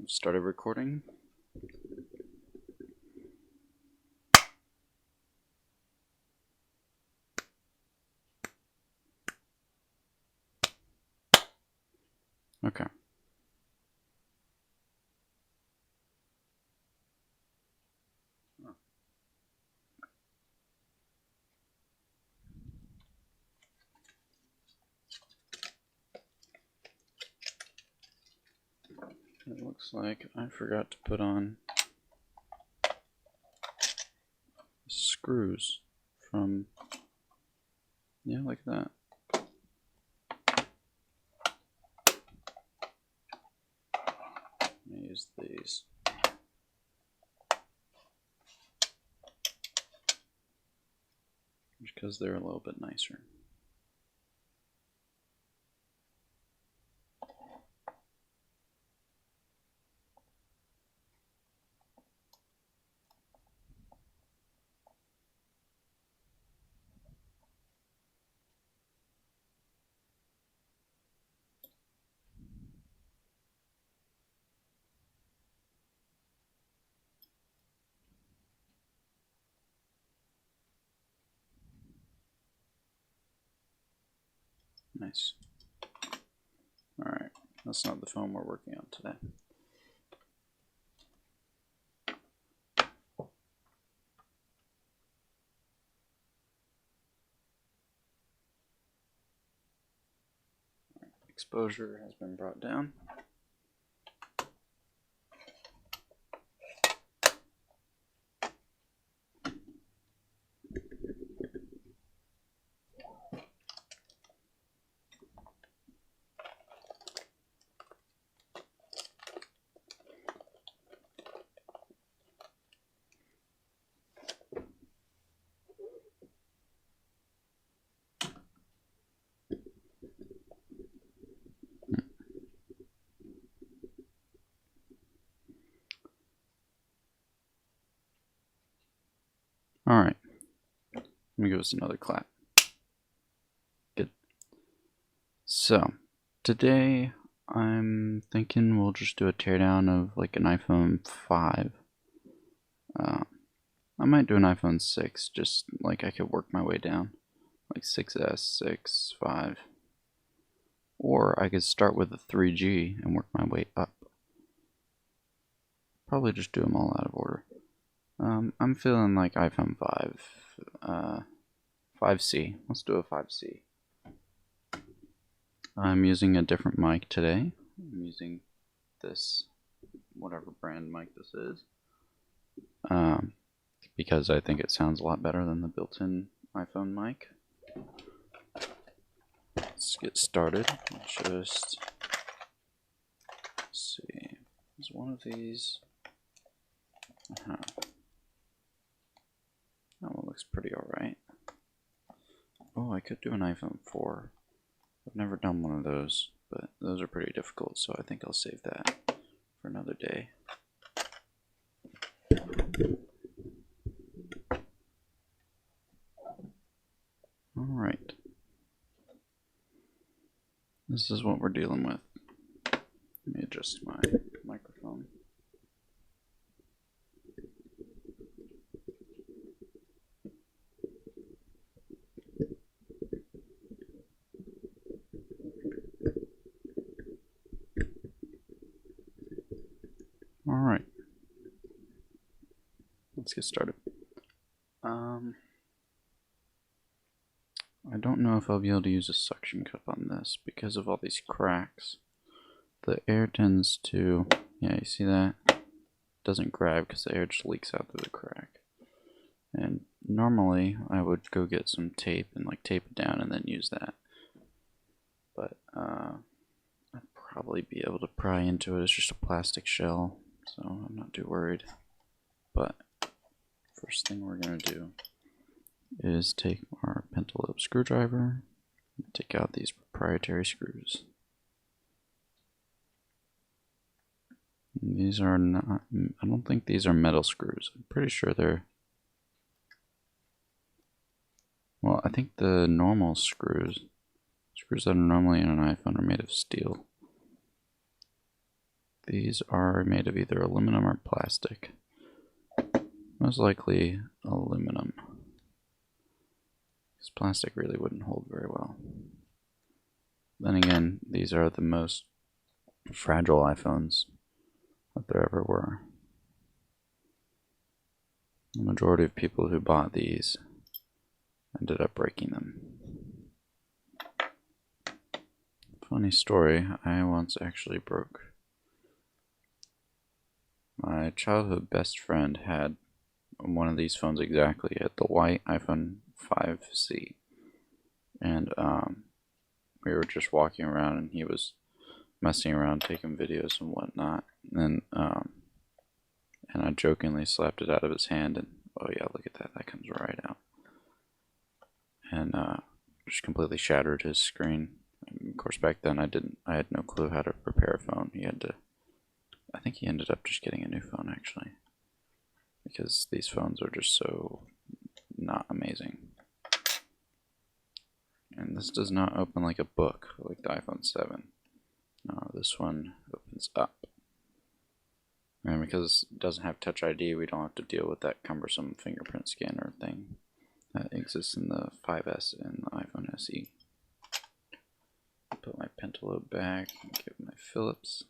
Started recording. Okay. It looks like I forgot to put on screws from, yeah, like that. I'm gonna use these. Just because they're a little bit nicer. Nice. Alright, that's not the phone we're working on today. Exposure has been brought down. Alright, let me give us another clap. Good. So, today I'm thinking we'll just do a teardown of like an iPhone 5. I might do an iPhone 6, just like I could work my way down. Like 6S, 6, 5. Or I could start with the 3G and work my way up. Probably just do them all out of order. I'm feeling like iPhone 5. 5C. Let's do a 5C. I'm using a different mic today. I'm using this, whatever brand mic this is. Because I think it sounds a lot better than the built-in iPhone mic. Let's get started. Just see. Is one of these? That one looks pretty alright. Oh, I could do an iPhone 4. I've never done one of those, but those are pretty difficult, so I think I'll save that for another day. Alright. This is what we're dealing with. Let me adjust my microphone. Alright. Let's get started. I don't know if I'll be able to use a suction cup on this because of all these cracks. The air tends to, yeah, you see that? It doesn't grab because the air just leaks out through the crack. And normally I would go get some tape and like tape it down and then use that. But I'd probably be able to pry into it. It's just a plastic shell, so I'm not too worried. But first thing we're going to do is take our pentalobe screwdriver and take out these proprietary screws. And these are not, I don't think these are metal screws. I'm pretty sure they're, well, I think the normal screws that are normally in an iPhone are made of steel. These are made of either aluminum or plastic. Most likely aluminum. Because plastic really wouldn't hold very well. Then again, these are the most fragile iPhones that there ever were. The majority of people who bought these ended up breaking them. Funny story, I once actually broke. My childhood best friend had one of these phones exactly. It had the white iPhone 5C. And we were just walking around and he was messing around, taking videos and whatnot. And I jokingly slapped it out of his hand and, oh yeah, look at that, that comes right out. And just completely shattered his screen. And of course, back then I had no clue how to repair a phone. I think he ended up just getting a new phone actually. Because these phones are just so not amazing. And this does not open like a book, like the iPhone 7. No, this one opens up. And because it doesn't have Touch ID, we don't have to deal with that cumbersome fingerprint scanner thing that exists in the 5S and the iPhone SE. Put my pentalobe back and get my Phillips.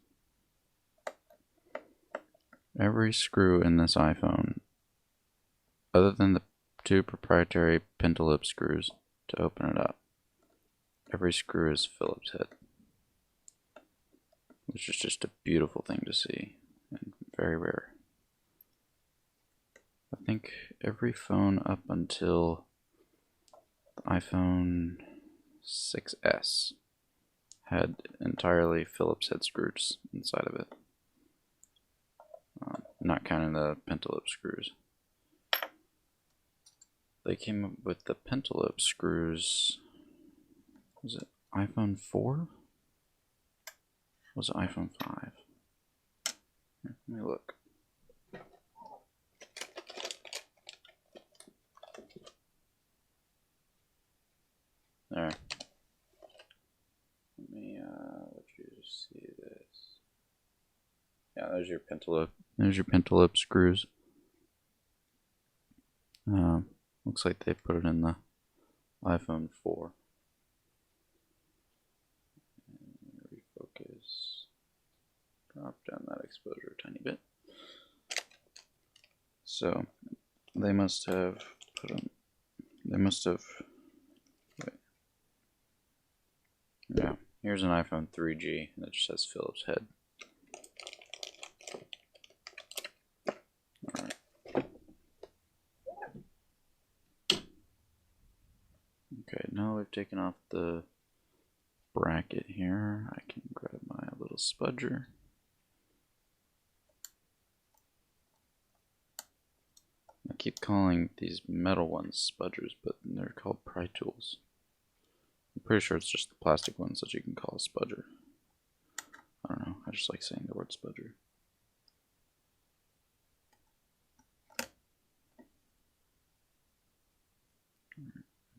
Every screw in this iPhone, other than the 2 proprietary pentalobe screws to open it up, every screw is Phillips head. Which is just a beautiful thing to see, and very rare. I think every phone up until the iPhone 6S had entirely Phillips head screws inside of it. Not counting the pentalobe screws. They came up with the pentalobe screws, was it iPhone 4? Was it iPhone 5? Here, let me look. There. Let me let you see this. Yeah, there's your pentalobe. There's your pentalobe screws. Looks like they put it in the iPhone 4. Refocus. Drop down that exposure a tiny bit. So they must have put them. They must have. Wait. Yeah. Here's an iPhone 3G, and it just says Phillips head. Alright. Okay, now we've taken off the bracket here. I can grab my little spudger. I keep calling these metal ones spudgers, but they're called pry tools. I'm pretty sure it's just the plastic ones that you can call a spudger. I don't know, I just like saying the word spudger. I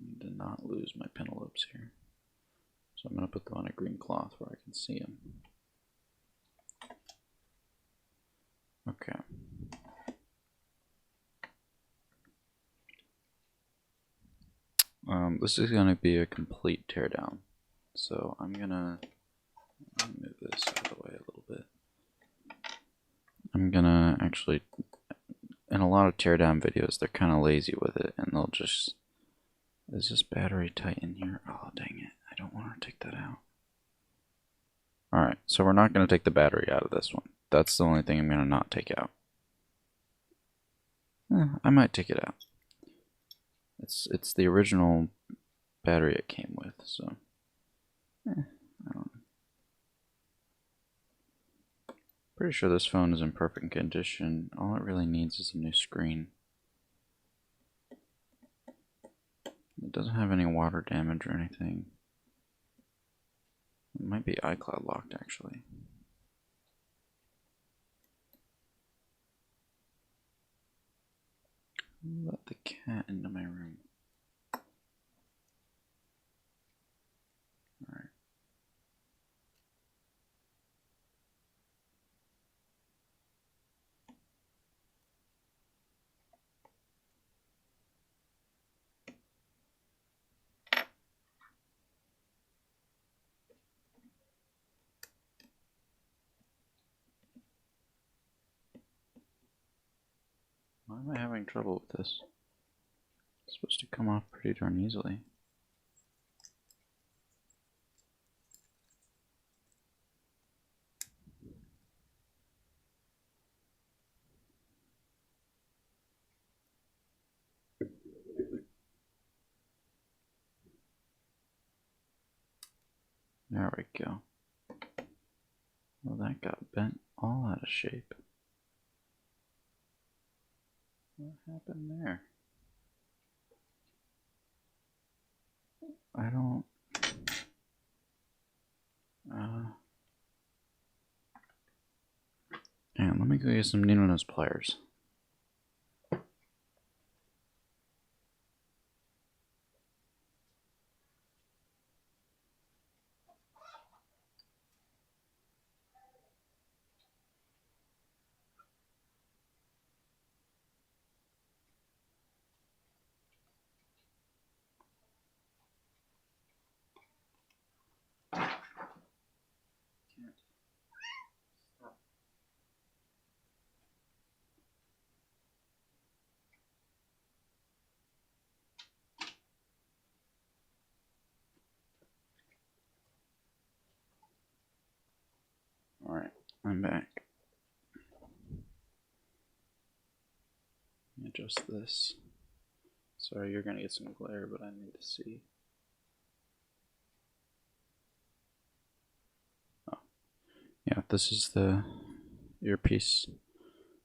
need to not lose my pentalobes here. So I'm going to put them on a green cloth where I can see them. Okay. This is going to be a complete teardown. So I'm going to move this out of the way a little bit. I'm going to actually, in a lot of teardown videos, they're kind of lazy with it, and they'll just, is this battery tight in here? Oh, dang it. I don't want to take that out. Alright, so we're not going to take the battery out of this one. That's the only thing I'm going to not take out. I might take it out. It's the original battery it came with, so I don't know. Pretty sure this phone is in perfect condition. All it really needs is a new screen. It doesn't have any water damage or anything. It might be iCloud locked actually. Let the cat into my room. Alright. am I having trouble with this? It's supposed to come off pretty darn easily. There we go. Well, that got bent all out of shape. What happened there? I don't... Hang on, let me go get some needle nose pliers. Alright, I'm back. Adjust this. Sorry, you're gonna get some glare, but I need to see. Oh. Yeah, this is the earpiece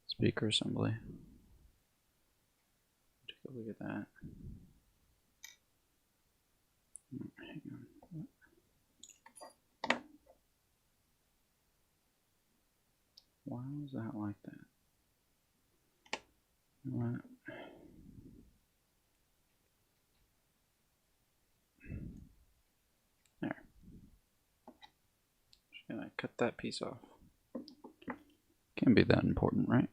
speaker assembly. Take a look at that. Hang on. Why was that like that? You know what? There. Just gonna cut that piece off. Can't be that important, right?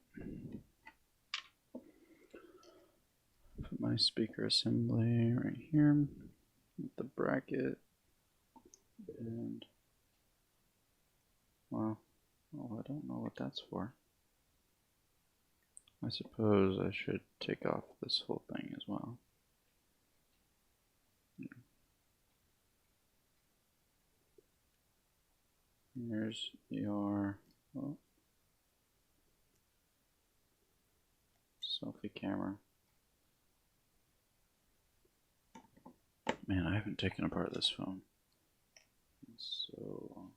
Put my speaker assembly right here with the bracket, and well, I don't know what that's for. I suppose I should take off this whole thing as well. Here's your selfie camera. Man, I haven't taken apart this phone in so long.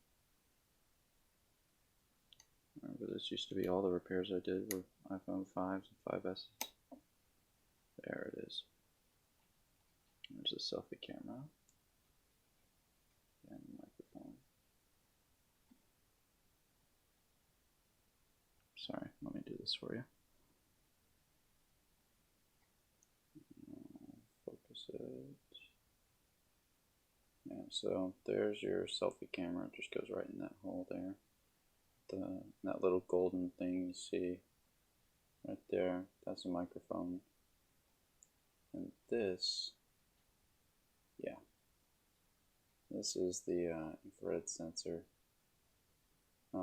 Remember, this used to be all the repairs I did with iPhone 5s and 5s. There it is. There's the selfie camera and the microphone. Sorry, let me do this for you. Focus it. Yeah, so there's your selfie camera. It just goes right in that hole there. That little golden thing you see right there, that's a microphone. And this, yeah, this is the infrared sensor hang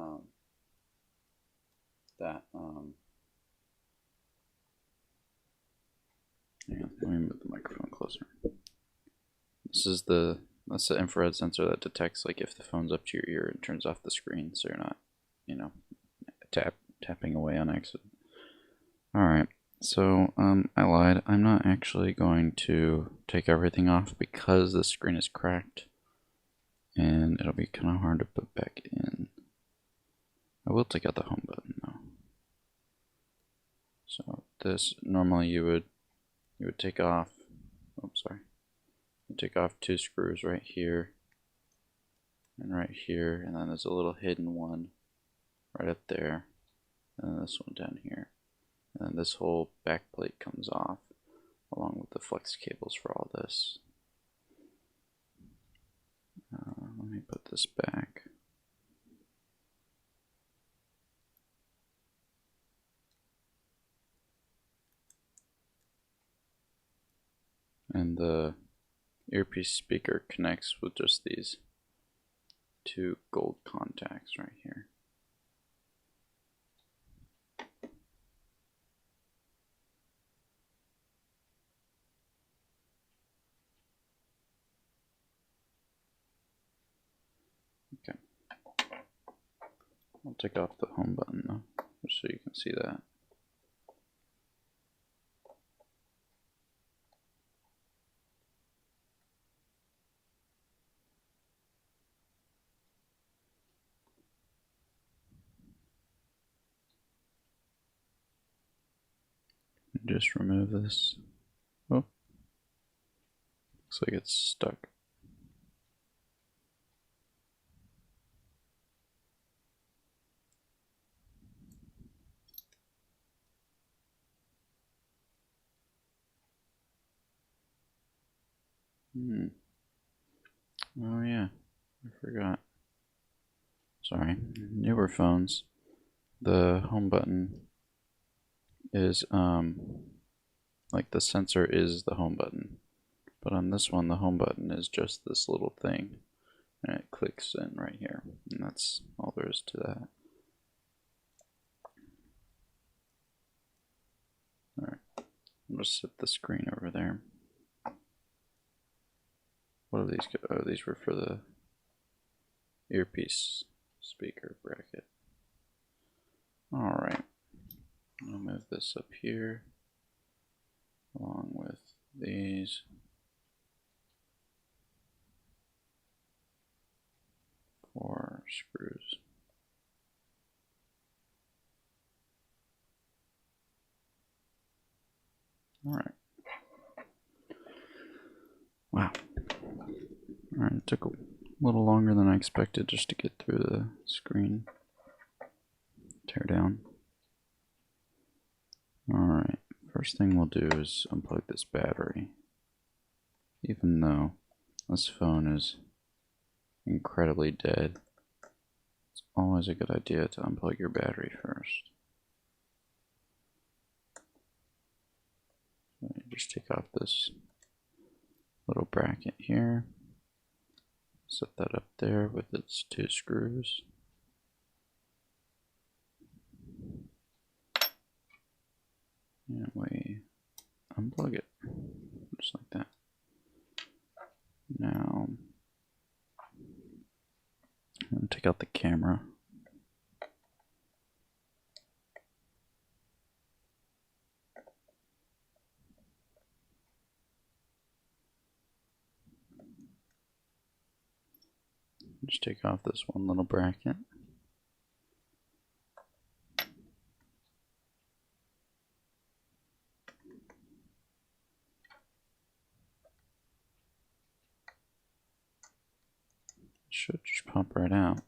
on, let me move the microphone closer. That's the infrared sensor that detects like if the phone's up to your ear and turns off the screen so you're not, you know, tapping away on accident. Alright, so I lied. I'm not actually going to take everything off because the screen is cracked and it'll be kind of hard to put back in. I will take out the home button though. So this, normally you would take off, oops, sorry. You take off 2 screws right here and right here, and then there's a little hidden one right up there, and then this one down here. And then this whole back plate comes off along with the flex cables for all this. Let me put this back. And the earpiece speaker connects with just these 2 gold contacts right here. I'll take off the home button though, just so you can see that. Just remove this. Oh, looks like it's stuck. Oh yeah, I forgot. Sorry. Newer phones, the home button is like the sensor is the home button. But on this one, the home button is just this little thing. And it clicks in right here. And that's all there is to that. Alright. I'll just set the screen over there. What are these? Oh, these were for the earpiece speaker bracket. Alright. I'll move this up here along with these. Four screws. Alright. Wow. Alright, it took a little longer than I expected just to get through the screen teardown. Alright, first thing we'll do is unplug this battery. Even though this phone is incredibly dead, it's always a good idea to unplug your battery first. So you just take off this little bracket here, set that up there with its two screws. And we unplug it, just like that. Now, I'm going to take out the camera. Just take off this one little bracket. Should just pop right out.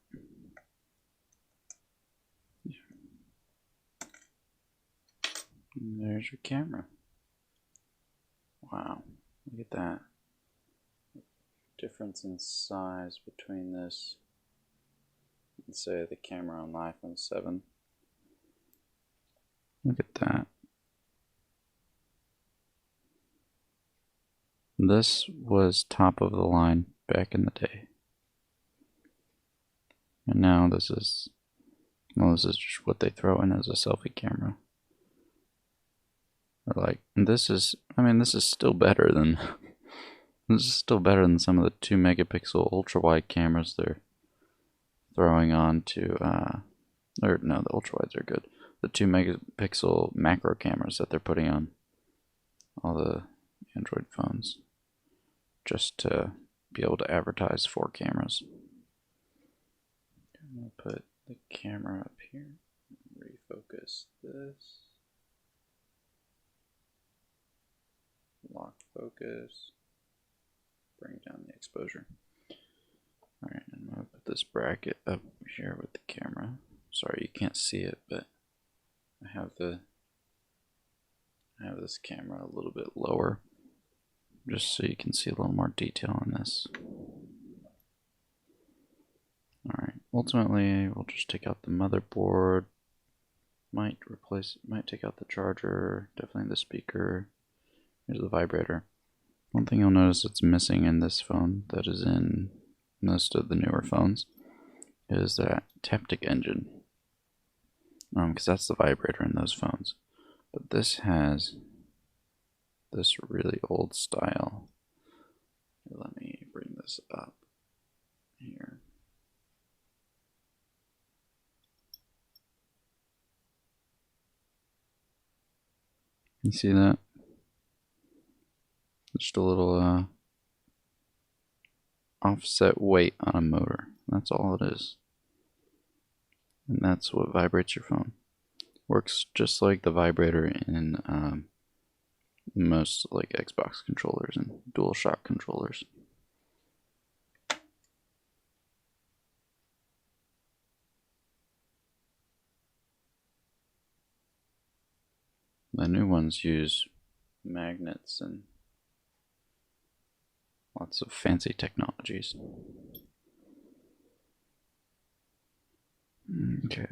And there's your camera. Wow, look at that. Difference in size between this and say the camera on the iPhone 7. Look at that. This was top of the line back in the day. And now this is, well, this is just what they throw in as a selfie camera. Or like, this is, I mean, this is still better than, this is still better than some of the 2 megapixel ultra wide cameras they're throwing on to, or no, the ultra wides are good. The 2 megapixel macro cameras that they're putting on all the Android phones just to be able to advertise 4 cameras. I'm going to put the camera up here, refocus this, lock focus, bring down the exposure. Alright, I'm going to put this bracket up here with the camera. Sorry you can't see it, but I have this camera a little bit lower just so you can see a little more detail in this. Alright, ultimately we'll just take out the motherboard, might take out the charger, definitely the speaker. Here's the vibrator. One thing you'll notice that's missing in this phone that is in most of the newer phones is that Taptic engine. Because that's the vibrator in those phones. But this has this really old style. Let me bring this up here. You see that? Just a little offset weight on a motor. That's all it is. And that's what vibrates your phone. Works just like the vibrator in most like Xbox controllers and DualShock controllers. The new ones use magnets and lots of fancy technologies. Okay.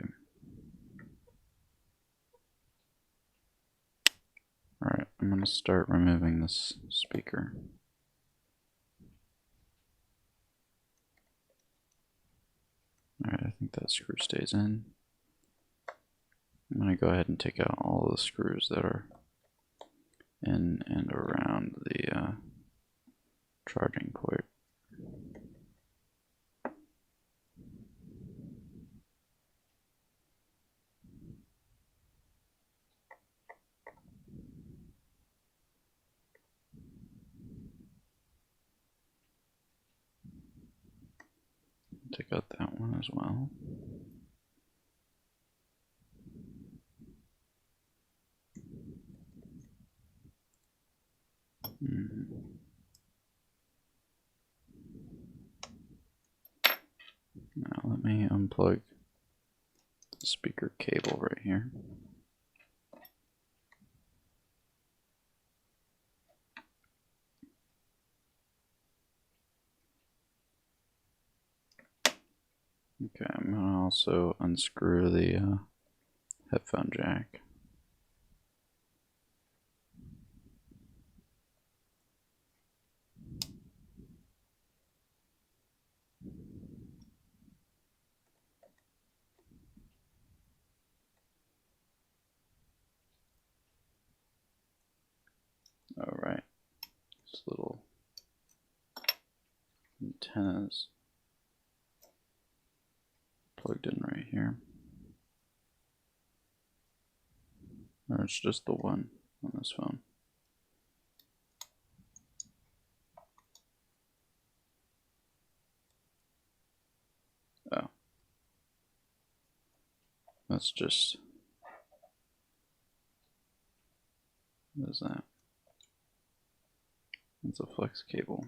Alright, I'm going to start removing this speaker. Alright, I think that screw stays in. I'm going to go ahead and take out all the screws that are in and around the charging port. Take out that one as well. Now let me unplug the speaker cable right here. Okay, I'm going to also unscrew the headphone jack. Alright, this little antennas plugged in right here. Or it's just the one on this phone. Oh. That's just... what is that? It's a flex cable.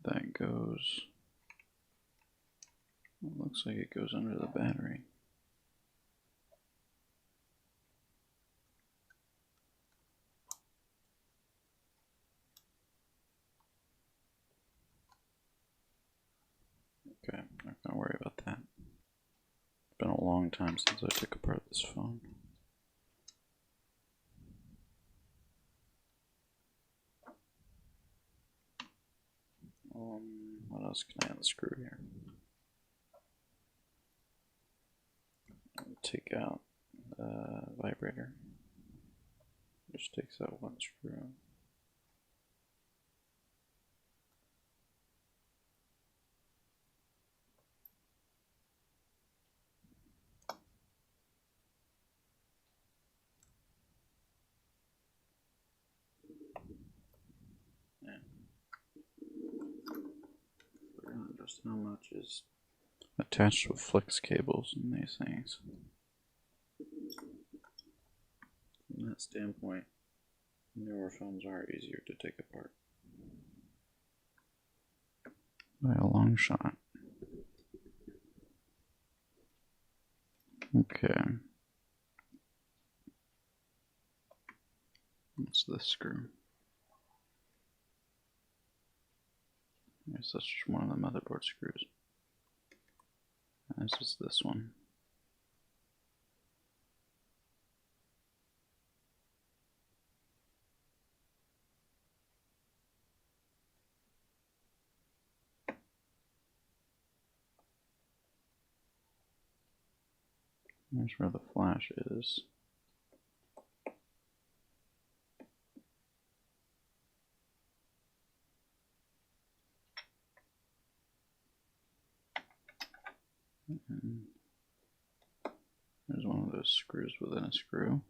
That goes... it looks like it goes under the battery. Okay, I'm not gonna worry about that. It's been a long time since I took apart this phone. What else can I unscrew here? Take out the vibrator, which takes out one screw. And forgot just how much is attached with flex cables in these things. From that standpoint, newer phones are easier to take apart. By a long shot. Okay. What's this screw? I guess that's just one of the motherboard screws. This is this one. There's where the flash is. And there's one of those screws within a screw.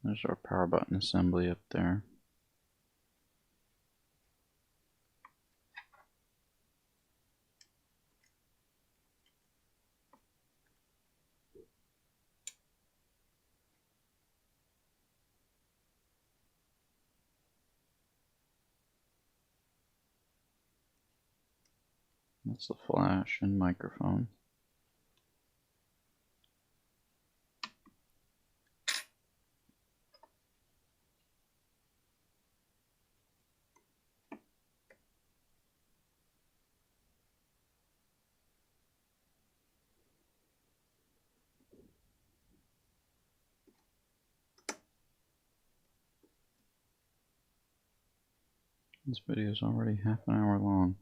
There's our power button assembly up there. That's the flash and microphone. This video is already half an hour long.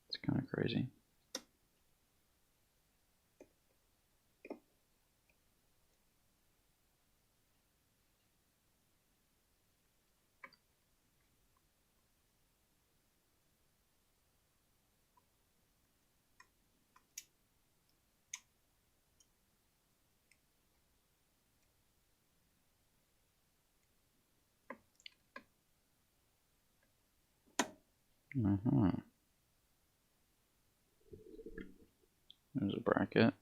It's kind of crazy. There's a bracket.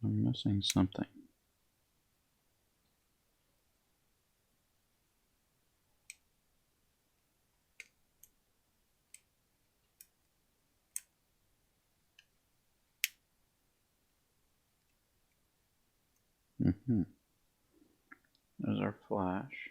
I'm missing something. There's our flash.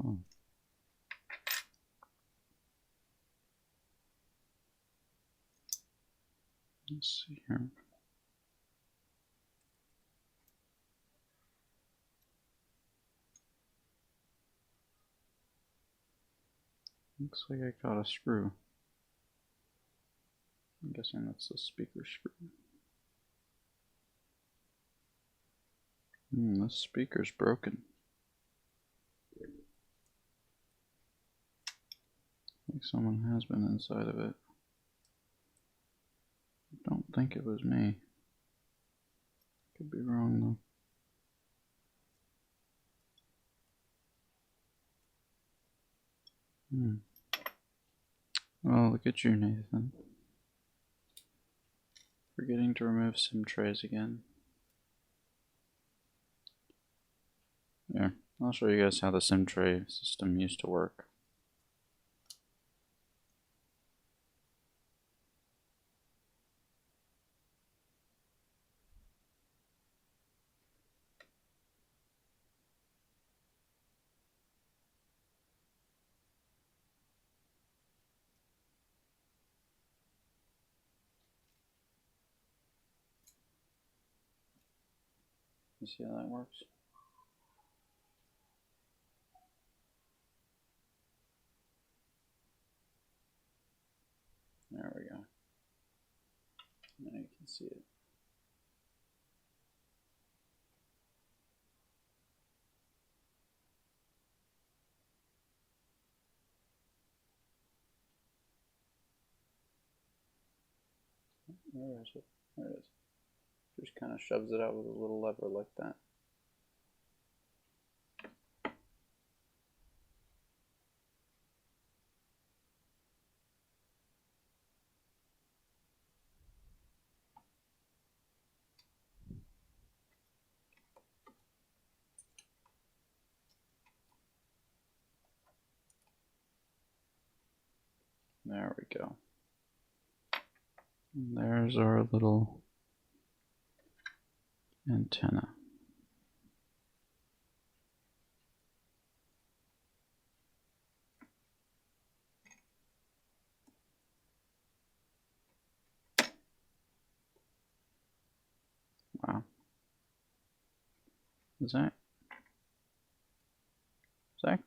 Oh. Let's see here. Looks like I got a screw. I'm guessing that's the speaker screw. This speaker's broken. I think someone has been inside of it. I don't think it was me. Could be wrong though. Oh, look at you, Nathan. Forgetting to remove SIM trays again. Here, I'll show you guys how the SIM tray system used to work. You see how that works? There we go. Now you can see it. Where is it? There it is. Just kind of shoves it out with a little lever like that. There we go. And there's our little antenna. Wow. Is that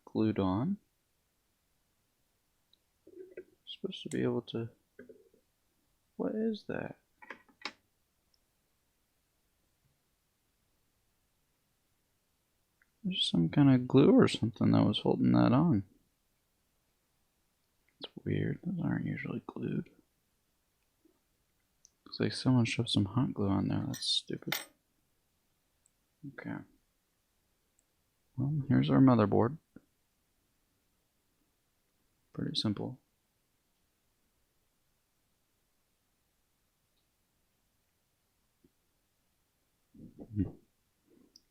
glued on? Supposed to be able to. What is that? There's some kind of glue or something that was holding that on. It's weird. Those aren't usually glued. Looks like someone shoved some hot glue on there. That's stupid. Okay. Well, here's our motherboard. Pretty simple.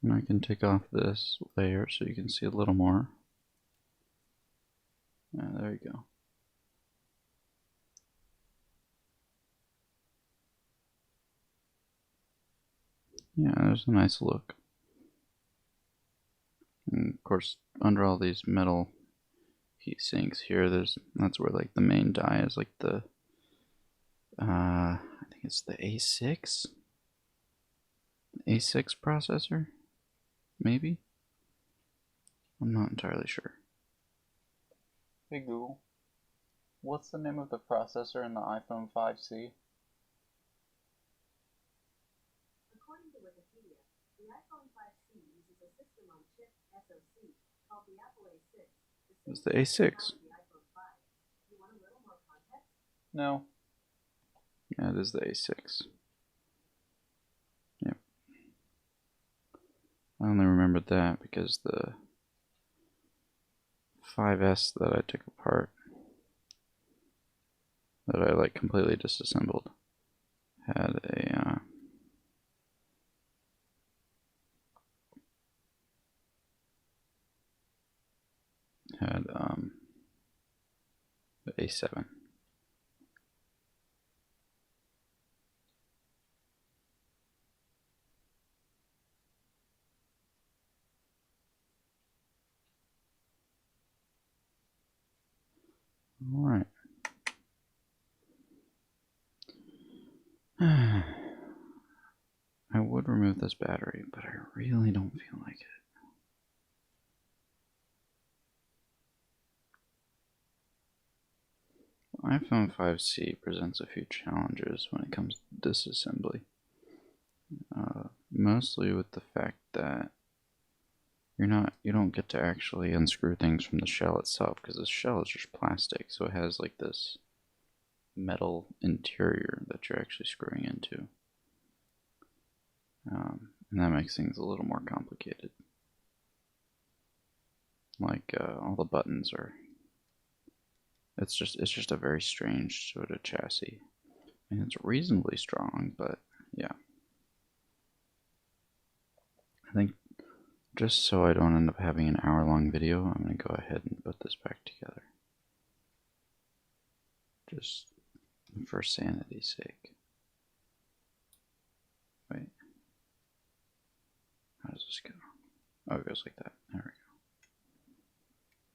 And I can take off this layer so you can see a little more. Yeah, there you go. Yeah, there's a nice look. And of course, under all these metal heat sinks here, that's where like the main die is, like the I think it's the A6 processor, maybe. I'm not entirely sure. Hey Google, what's the name of the processor in the iPhone 5C? According to Wikipedia, the iPhone 5C uses a system-on-chip SoC called the Apple A6. It's the A6. The iPhone 5. You want a little more context? No. Yeah, it is the A6. Yep. I only remembered that because the 5S that I took apart, that I like completely disassembled, had a the A7. Alright. I would remove this battery, but I really don't feel like it. iPhone 5C presents a few challenges when it comes to disassembly. Mostly with the fact that you don't get to actually unscrew things from the shell itself, because the shell is just plastic, so it has like this metal interior that you're actually screwing into. And that makes things a little more complicated. Like all the buttons are. It's just a very strange sort of chassis. And it's reasonably strong, but yeah. I think just so I don't end up having an hour-long video, I'm going to go ahead and put this back together. Just for sanity's sake. Wait. How does this go? Oh, it goes like that. There we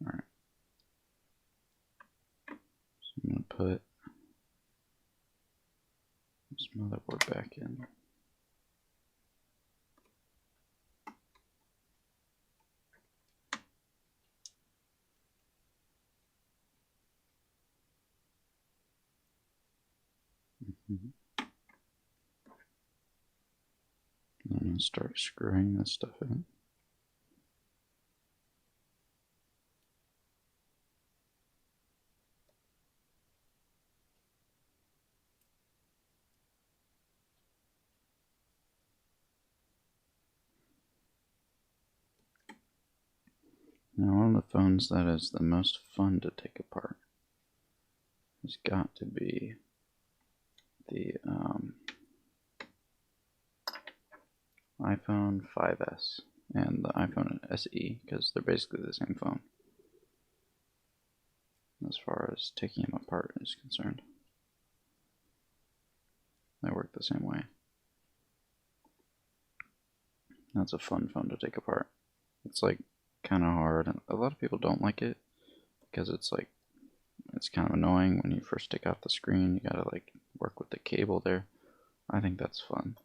go. Alright. So I'm going to put this motherboard back in. I'm going to start screwing this stuff in. Now, one of the phones that is the most fun to take apart has got to be the iPhone 5S and the iPhone SE, because they're basically the same phone as far as taking them apart is concerned. They work the same way. That's a fun phone to take apart. It's like kind of hard. A lot of people don't like it because it's like it's kind of annoying when you first take off the screen. You gotta like work with the cable there. I think that's fun.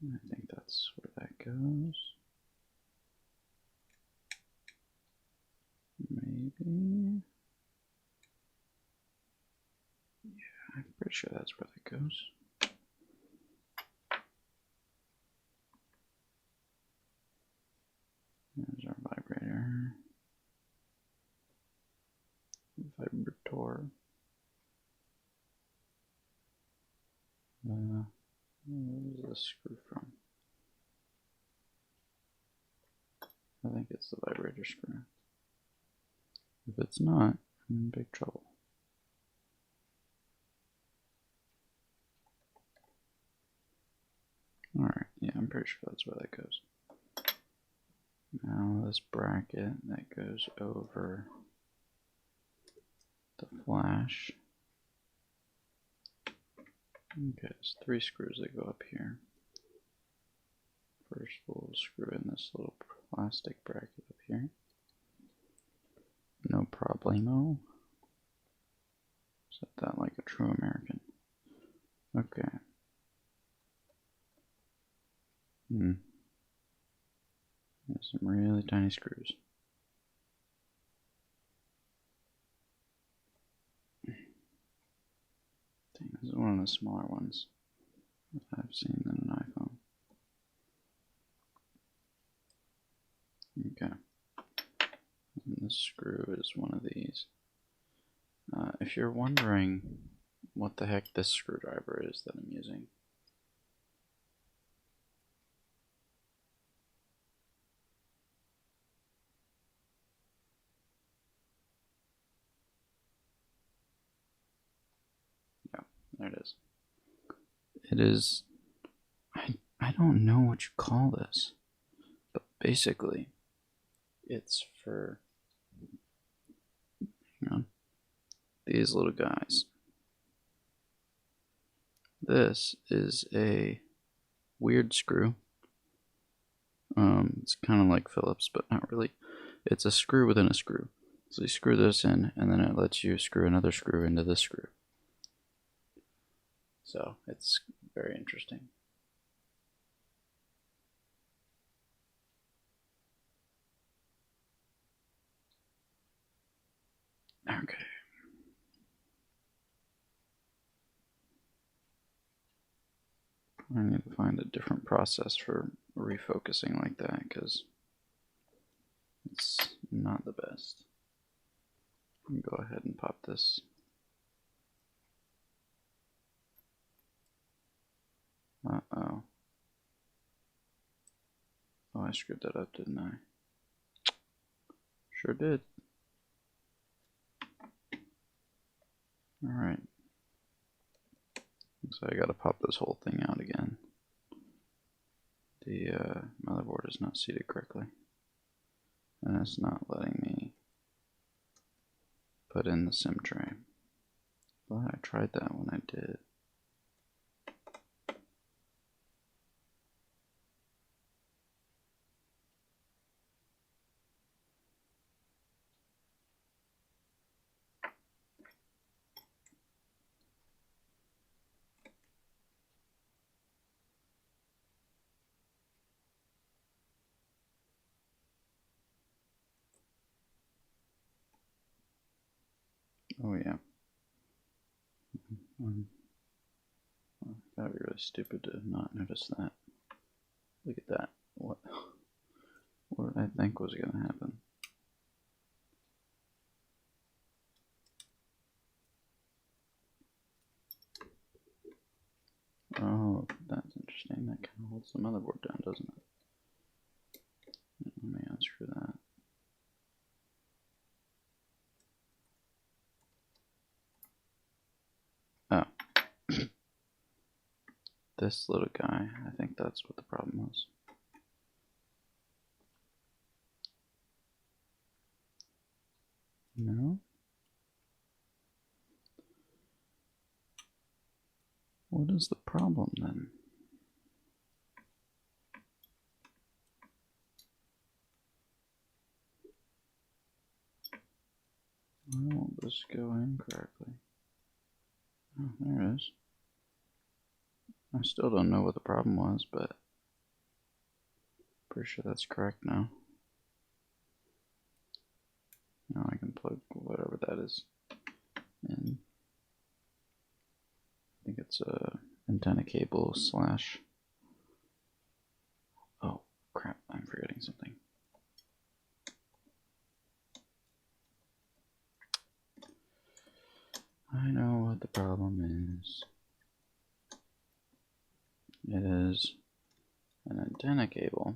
I think that's where that goes. Maybe. Yeah, I'm pretty sure that's where that goes. There's our vibrator. Vibrator. Where's the screw from? I think it's the vibrator screw. If it's not, I'm in big trouble. Alright, yeah, I'm pretty sure that's where that goes. Now this bracket that goes over the flash. Okay, there's 3 screws that go up here. First we'll screw in this little plastic bracket up here. No problemo. Set that like a true American. Okay. There's some really tiny screws. Dang, this is one of the smaller ones that I've seen in an iPhone. Okay. And this screw is one of these. If you're wondering what the heck this screwdriver is that I'm using, yeah, there it is. It is, I don't know what you call this, but basically it's for, hang on, these little guys. This is a weird screw. It's kind of like Phillips, but not really. It's a screw within a screw. So you screw this in, and then it lets you screw another screw into this screw. So it's very interesting. Okay. I need to find a different process for refocusing like that because it's not the best. Go ahead and pop this. Uh-oh. Oh, I screwed that up, didn't I? Sure did. Alright. So I gotta pop this whole thing out again. The motherboard is not seated correctly. And it's not letting me put in the SIM tray. But I tried that when I did. Oh yeah. That would be really stupid to not notice that. Look at that. What did I think was going to happen? Oh, that's interesting. That kind of holds the motherboard down, doesn't it? Let me unscrew that. Oh. This little guy, I think that's what the problem was. No? What is the problem then? Why won't this go in correctly? Oh, there it is. I still don't know what the problem was, but pretty sure that's correct now. Now I can plug whatever that is in. I think it's a antenna cable slash. Oh crap! I'm forgetting something. I know what the problem is. It is an antenna cable.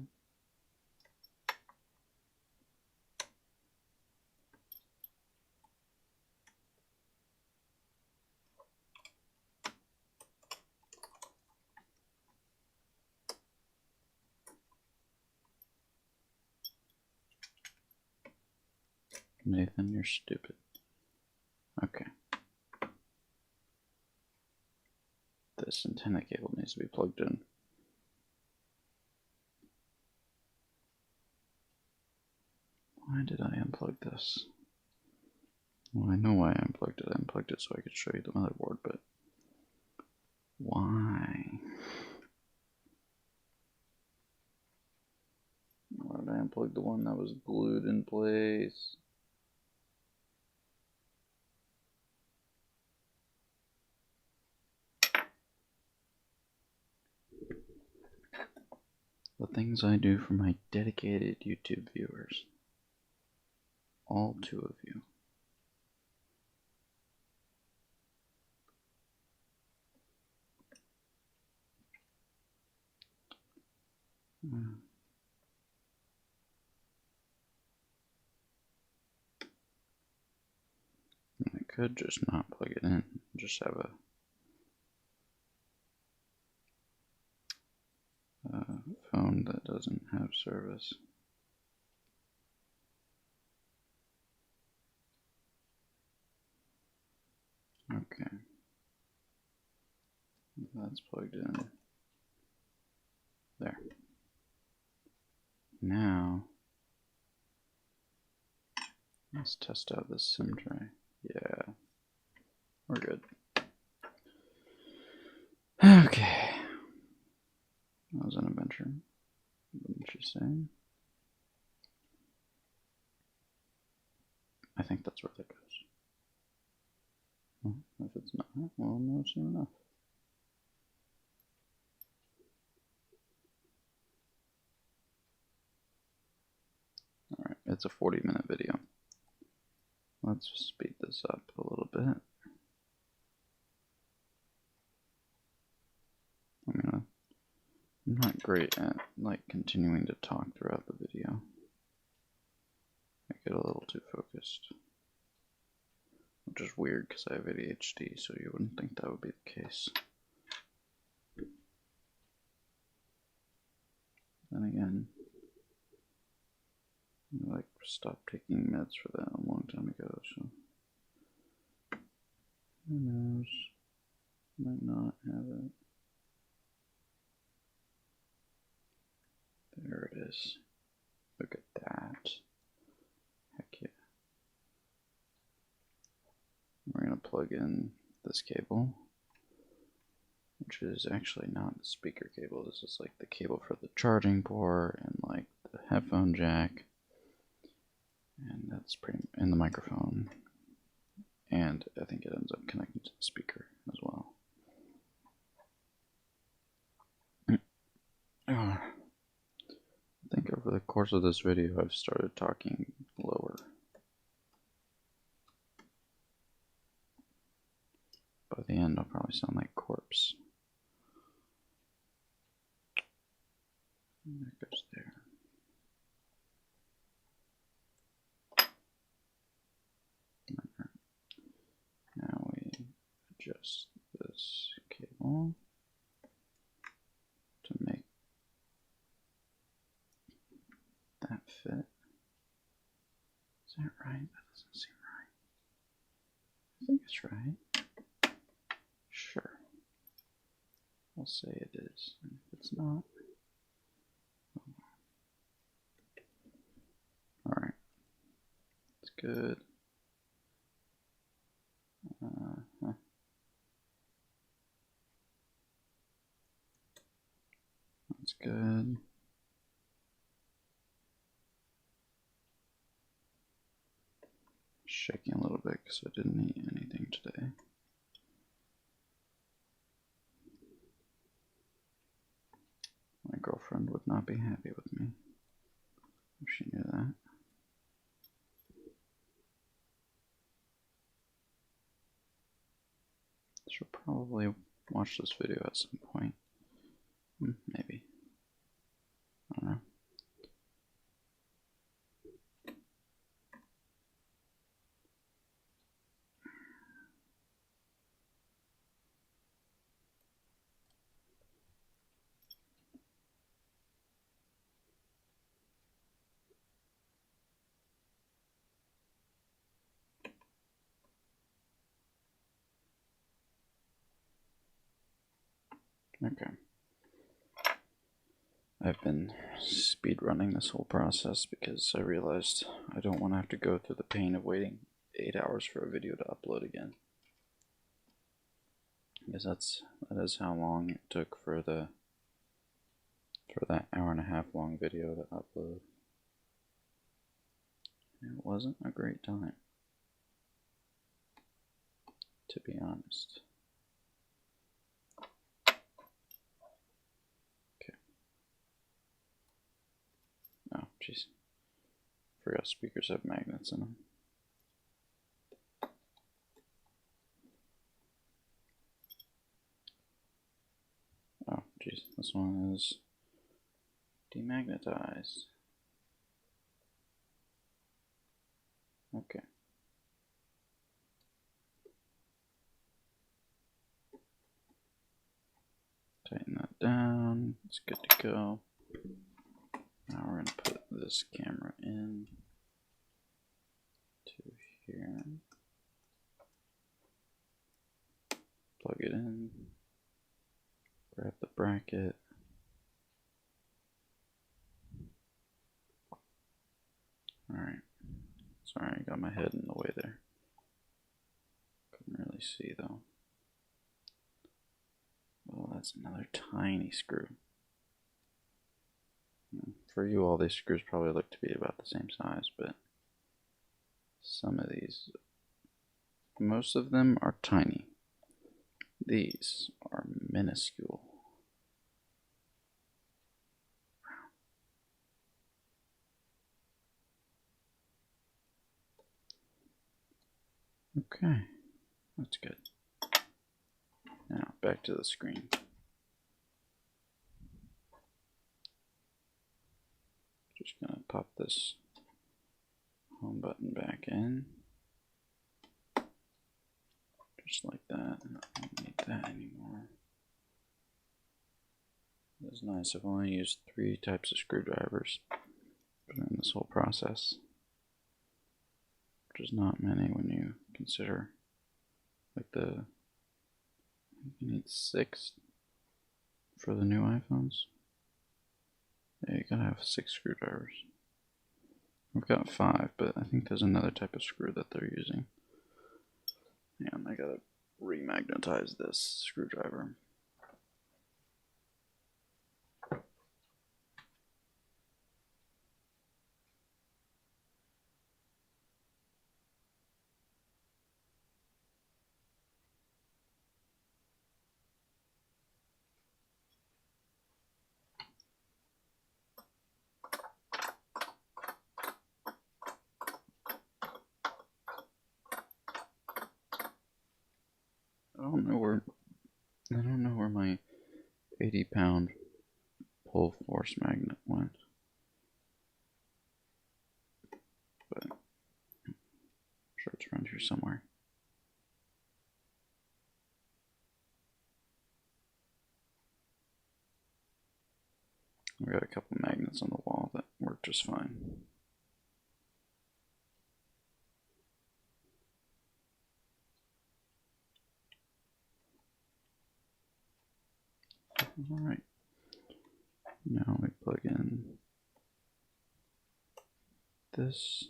Nathan, you're stupid. Okay. This antenna cable needs to be plugged in. Why did I unplug this? Well, I know why I unplugged it. I unplugged it so I could show you the motherboard, but why? Why did I unplug the one that was glued in place? The things I do for my dedicated YouTube viewers. All 2 of you. I could just not plug it in, just have a phone that doesn't have service. Okay. That's plugged in. There. Now, let's test out this SIM tray. Yeah, we're good. Okay. That was an adventure, wouldn't you say? I think that's where that goes. Well, if it's not, we'll know soon enough. Alright, it's a 40-minute video. Let's speed this up a little bit. I'm not great at continuing to talk throughout the video. I get a little too focused. Which is weird because I have ADHD, so you wouldn't think that would be the case. Then again, I stopped taking meds for that a long time ago, so who knows? Might not have it. There it is. Look at that. Heck yeah. We're going to plug in this cable, which is actually not the speaker cable. This is like the cable for the charging port and like the headphone jack. And that's pretty in the microphone. And I think it ends up connecting to the speaker as well. I think over the course of this video I've started talking lower. By the end I'll probably sound like corpse. And that goes there. Now we adjust this cable to make that fit. Is that right? That doesn't seem right. I think it's right. Sure. I'll say it is. And if it's not, alright. It's good. That's good. Shaking a little bit because I didn't eat anything today. My girlfriend would not be happy with me if she knew that. She'll probably watch this video at some point. Maybe. I don't know. Okay. I've been speed running this whole process because I realized I don't want to have to go through the pain of waiting 8 hours for a video to upload again. Because that is how long it took for that hour-and-a-half long video to upload. It wasn't a great time, to be honest. Okay. Oh, jeez. Forgot speakers have magnets in them. Oh, jeez. This one is demagnetized. Okay. Tighten that down. It's good to go. Now we're going to put this camera in to here. Plug it in. Grab the bracket. Alright. Sorry, I got my head in the way there. Couldn't really see though. Oh, that's another tiny screw. For you, all these screws probably look to be about the same size, but some of these, most of them are tiny. These are minuscule. Okay, that's good. Now back to the screen. Just gonna pop this home button back in. Just like that. I don't need that anymore. That's nice. I've only used 3 types of screwdrivers in this whole process, which is not many when you consider like you need 6 for the new iPhones. Yeah, you gotta have 6 screwdrivers. I've got 5, but I think there's another type of screw that they're using. And I gotta remagnetize this screwdriver. I don't know where my 80-pound pull force magnet went. But I'm sure it's around here somewhere. We got a couple magnets on the wall that work just fine. Alright. Now we plug in this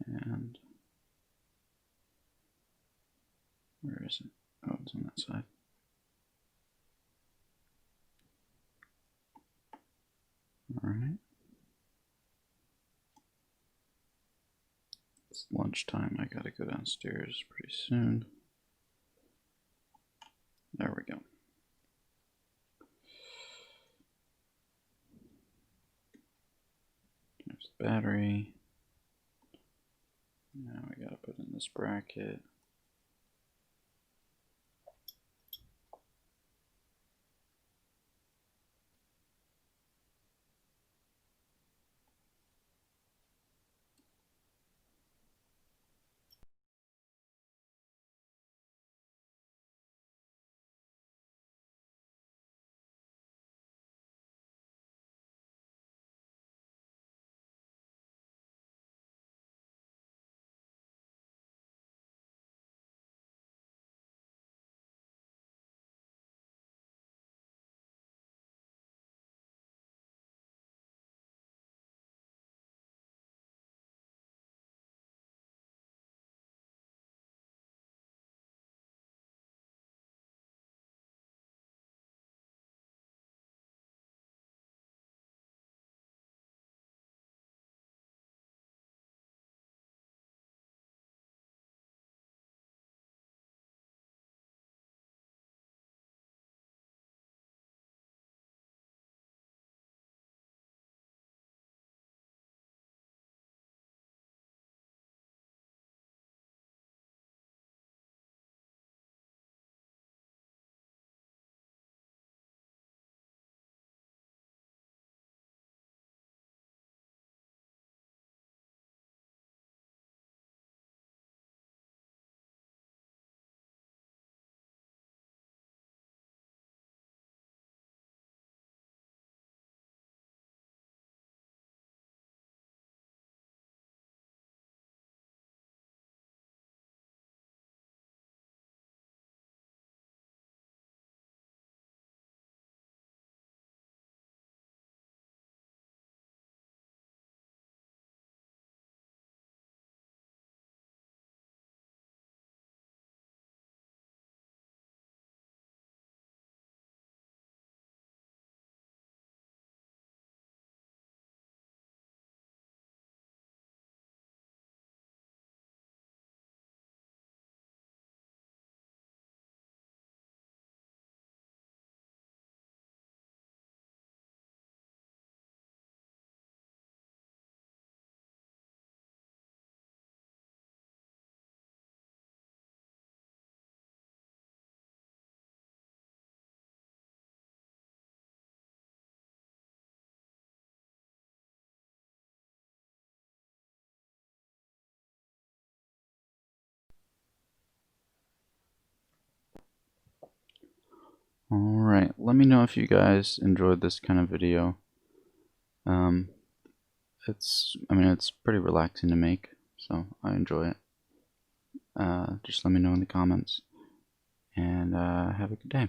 and where is it? Oh, it's on that side. Alright. It's lunchtime. I gotta go downstairs pretty soon. There we go. There's the battery. Now we gotta put in this bracket. Alright, let me know if you guys enjoyed this kind of video. It's pretty relaxing to make, so I enjoy it. Just let me know in the comments, and have a good day.